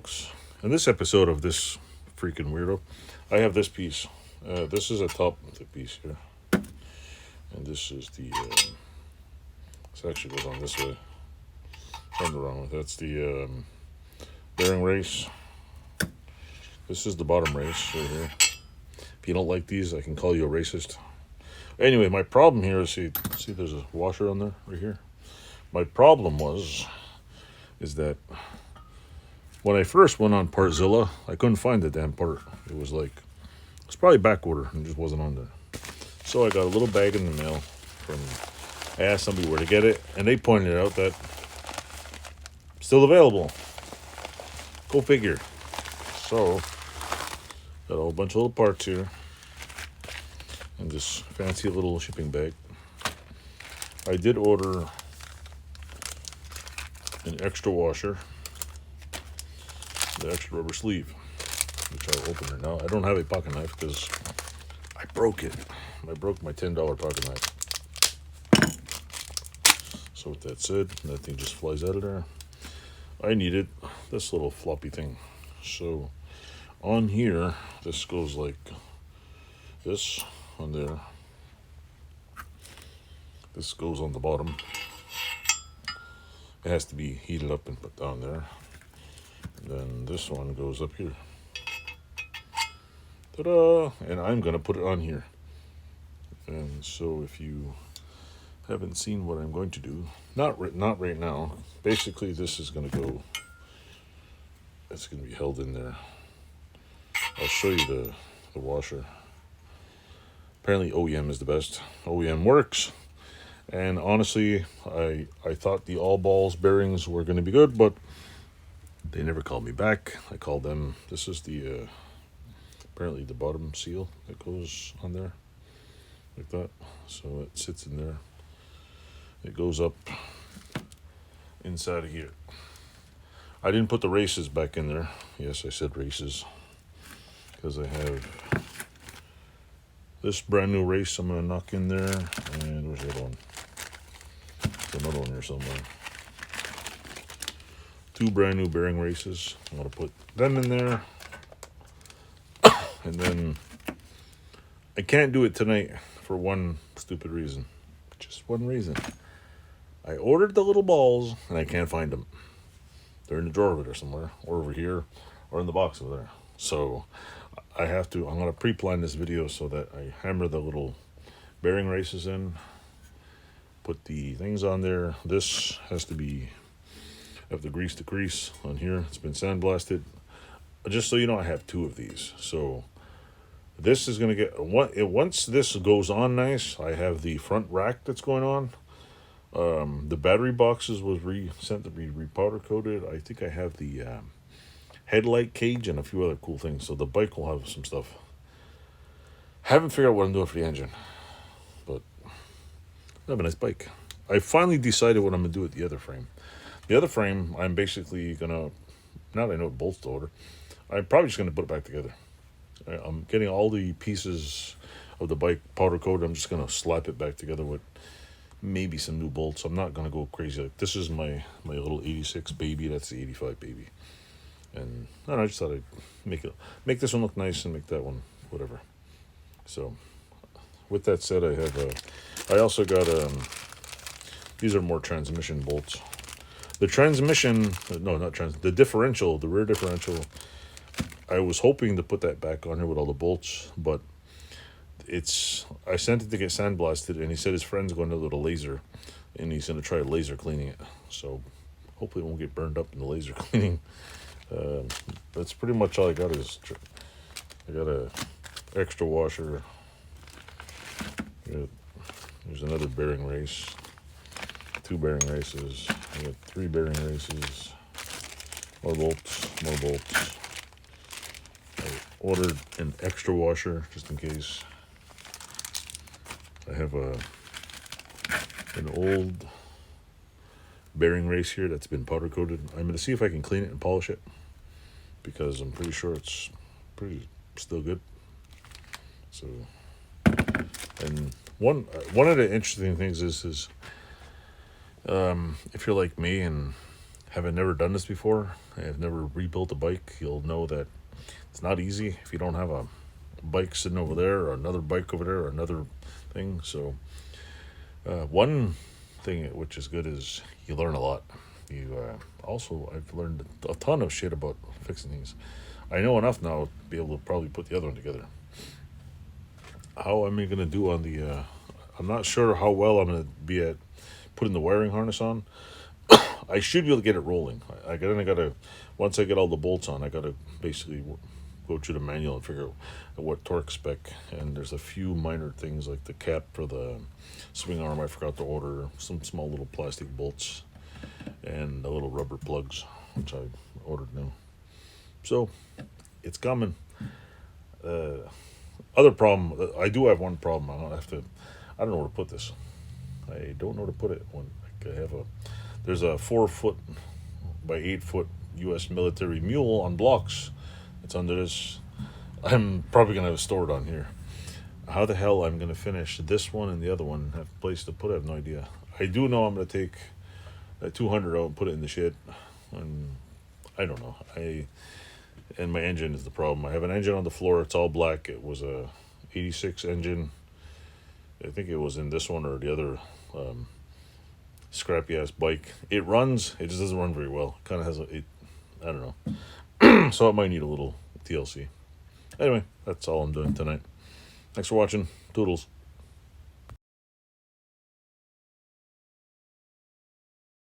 folks. In this episode of this freaking weirdo, I have this piece. This is a top piece here, and this is the. This actually goes on this way. Nothing wrong with that's the bearing race. This is the bottom race right here. If you don't like these, I can call you a racist. Anyway, my problem here is see there's a washer on there right here. My problem is that when I first went on Partzilla, I couldn't find the damn part. It's probably back order and just wasn't on there. So I got a little bag in the mail I asked somebody where to get it, and they pointed out that still available. Go figure. So got a whole bunch of little parts here in this fancy little shipping bag. I did order an extra washer, the extra rubber sleeve, which I'll open it now. I don't have a pocket knife because I broke it. I broke my $10 pocket knife. So with that said, that thing just flies out of there. I needed this little floppy thing. So on here, this goes like this on there. This goes on the bottom. It has to be heated up and put down there. And then this one goes up here. Ta-da! And I'm going to put it on here. And so if you haven't seen what I'm going to do, not right now. Basically, this is going to go, it's going to be held in there. I'll show you the washer. Apparently OEM is the best. OEM works. And honestly, I thought the all balls bearings were going to be good, but they never called me back. I called them. This is the apparently the bottom seal that goes on there like that. So it sits in there. It goes up inside of here. I didn't put the races back in there. Yes, I said races because I have this brand new race I'm going to knock in there. And where's the other one? There's another one here somewhere. 2 brand new bearing races. I'm going to put them in there. And then I can't do it tonight for one stupid reason. Just one reason. I ordered the little balls and I can't find them. They're in the drawer over there somewhere, or over here, or in the box over there. So I'm going to pre-plan this video so that I hammer the little bearing races in, put the things on there. This has to be, I have the grease to crease on here. It's been sandblasted. Just so you know, I have 2 of these. So this is going to get, once this goes on nice, I have the front rack that's going on. The battery boxes was sent to be repowder coated. I think I have the headlight cage and a few other cool things. So the bike will have some stuff. Haven't figured out what I'm doing for the engine, but I have a nice bike. I finally decided what I'm going to do with the other frame. The other frame, I'm basically going to, now that I know what bolts to order, I'm probably just going to put it back together. I'm getting all the pieces of the bike powder coated. I'm just going to slap it back together with maybe some new bolts. I'm not going to go crazy. Like, this is my little 86 baby. That's the 85 baby. And I don't know, I just thought I'd make this one look nice and make that one whatever. So with that said, I also got these are more transmission bolts. The transmission, no, not trans, the differential, the rear differential, I was hoping to put that back on here with all the bolts, but I sent it to get sandblasted, and he said his friend's going to do a laser, and he's going to try laser cleaning it. So hopefully it won't get burned up in the laser cleaning. That's pretty much all I got. I got a extra washer. There's another bearing race. 2 bearing races. I got 3 bearing races. More bolts. I ordered an extra washer just in case. I have an old bearing race here that's been powder coated. I'm going to see if I can clean it and polish it because I'm pretty sure it's still good. So, and one of the interesting things is if you're like me and Having never done this before, I've never rebuilt a bike, you'll know that it's not easy if you don't have a bike sitting over there or another bike over there or another thing. So one thing which is good is you learn a lot. You also, I've learned a ton of shit about fixing things. I know enough now to be able to probably put the other one together. How am I going to do on the? I'm not sure how well I'm going to be at putting the wiring harness on. I should be able to get it rolling. I gotta once I get all the bolts on, I gotta basically go through the manual and figure out what torque spec. And there's a few minor things like the cap for the swing arm. I forgot to order some small little plastic bolts and the little rubber plugs, which I ordered new. So it's coming. Other problem. I do have one problem. I don't know where to put this. I don't know where to put it. There's a 4 foot by 8 foot U.S. military mule on blocks. It's under this. I'm probably gonna have it stored on here. How the hell I'm gonna finish this one and the other one? Have a place to put it? I have no idea. I do know I'm gonna take that 200 out and put it in the shed, and I don't know. And my engine is the problem. I have an engine on the floor. It's all black. It was a '86 engine. I think it was in this one or the other. Scrappy ass bike. It runs. It just doesn't run very well. Kind of has I don't know. So it might need a little TLC. Anyway, that's all I'm doing tonight. Thanks for watching. Toodles.